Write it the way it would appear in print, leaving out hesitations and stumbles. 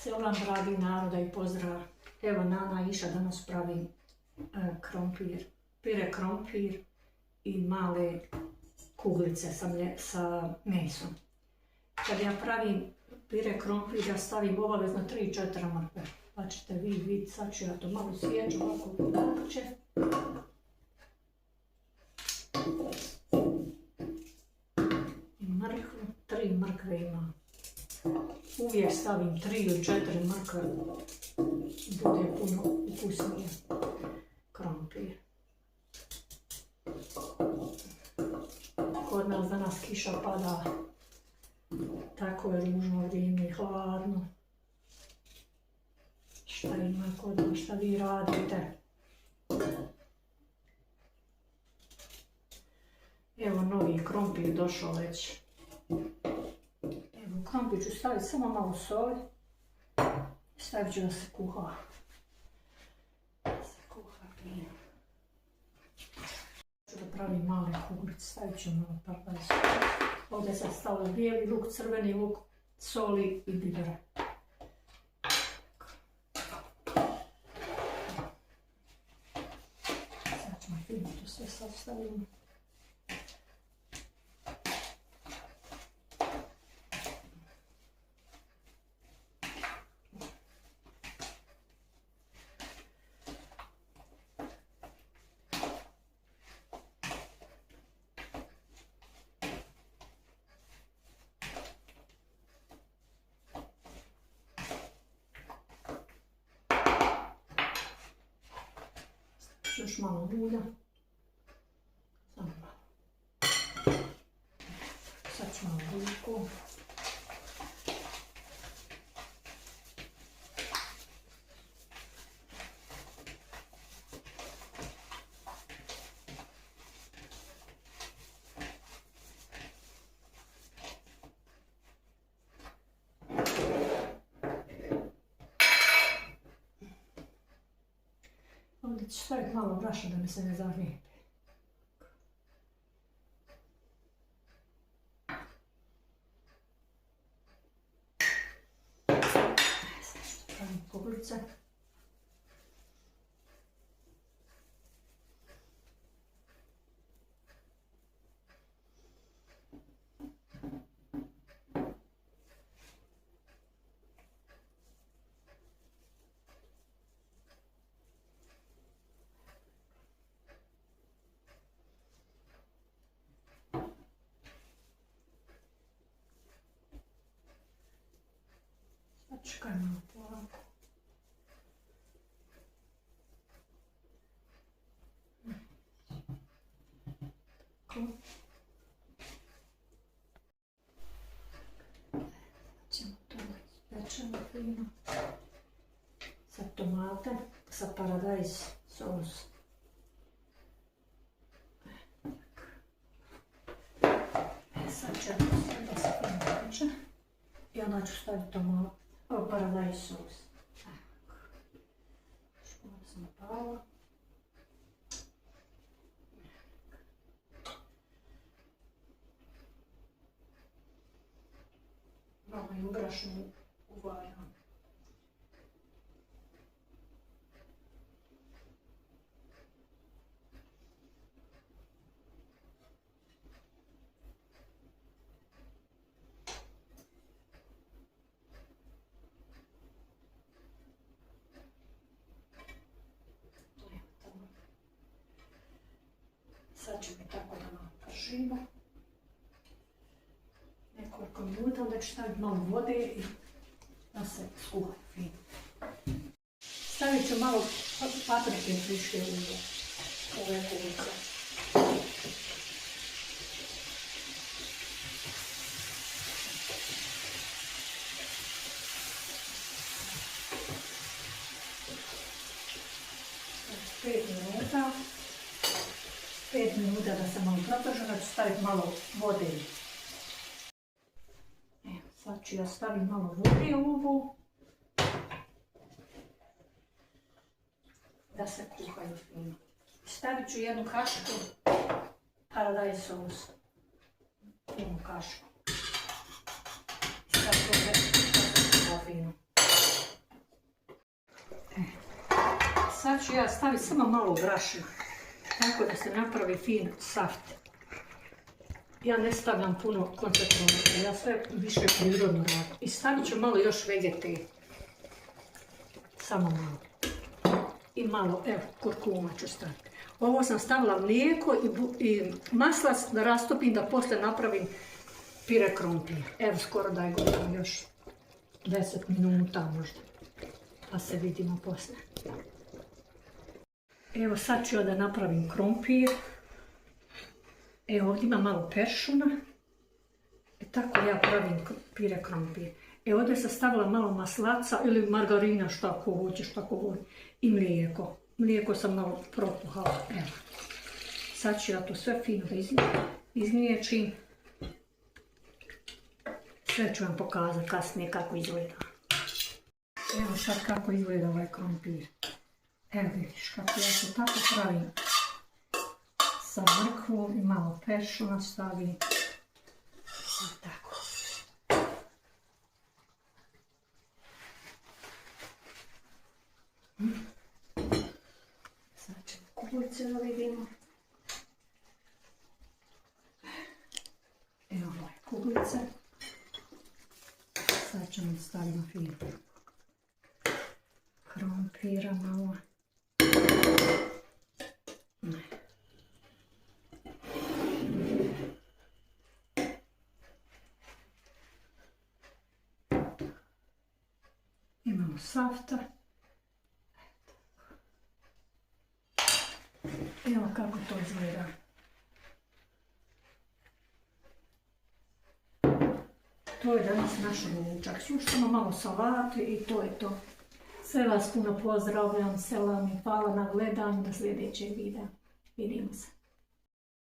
Selam dragi naroda i pozdrav. Evo Nana Iša danas pravi krompir, pire krompir i male kuglice sa mesom. Kad ja pravim pire krompir, ja stavim obavezno 3-4 mrkve. Pa ćete vi vidjeti, sad ću ja to malo svijeću ovako kuće. I mrkvu, 3 mrkve imam. Uvijek stavim 3 ili 4 mrkve, bude puno ukusnije krompir. Kod nas danas kiša pada, tako je ružno vrijeme i hladno. Šta ima kod nas, šta vi radite? Evo novi krompir došao već. Evo krompir ću staviti samo malo soli. Stavit ću da se kuha. Fino. Ću da pravim male kuglice, stavit ću malo paradajza. Ovdje sam stavila bijeli luk, crveni luk, soli i bibere. Sad ćemo fino to sve sastaviti. Još malo ulja. Samo malo. Sad ću malo buljku. Ovdje ću staviti malo brašna da mi se ne zagrijepe. Sad ću praviti kuglice. Čekaj malo polako. Tako. Ćemo to pečemo fino. Sad tomate sa paradajz sos. Sad ćemo staviti da se fino peče. I onda ću staviti tomate. Ovo paradajz sos. Što sam pala. Malo i brašnu uvajam. Sad ćemo tako da malo pražimo. Nekoliko minuta, onda ću staviti malo vode i da se skuha fino. Stavit ću malo paprike friške u ove kuglice. Pet minuta. 5 minuta da se malo propraže, da ću staviti malo vode. Evo, sad ću ja staviti malo vode u ovu. Da se kuhaju fino. Stavit ću jednu kašiku paradajz sos. Jednu kašiku. I sad to sve fino. ću ja staviti samo malo brašna, tako da se napravi fin saft. Ja ne stavljam puno koncentrata, ja sve više prirodno radim. I stavit ću malo još vegete. Samo malo. I malo, evo, kurkuma ću staviti. Ovo sam stavila mlijeko i maslac da rastopim, da poslije napravim pire krompir. Evo, skoro da je gotovo još 10 minuta možda. Pa se vidimo poslije. Evo, sad ću ja da napravim krompir. Evo, ovdje ima malo peršuna. Tako ja pravim pire krompir. Evo, ovdje sam stavila malo maslaca ili margarina, šta ko hoće, šta ko voli. I mlijeko. Mlijeko sam malo propuhala. Evo. Sad ću ja to sve fino da izmiječim. Sve ću vam pokazati kasnije kako izgleda. Evo sad kako izgleda ovaj krompir. Evo vidiš kako ja to tako pravim. Sa mrkvom i malo peršuna stavim. Tako. Sad ćemo kuglice da vidimo. Evo moje kuglice. Sad ćemo staviti fino krompira malo. Imamo safta. Evo kako to izgleda. To je danas naš ručak. Suštamo malo salate i to je to. Sve vas puno pozdravljam, selam i hvala na gledanju do sljedećeg videa. Vidimo se.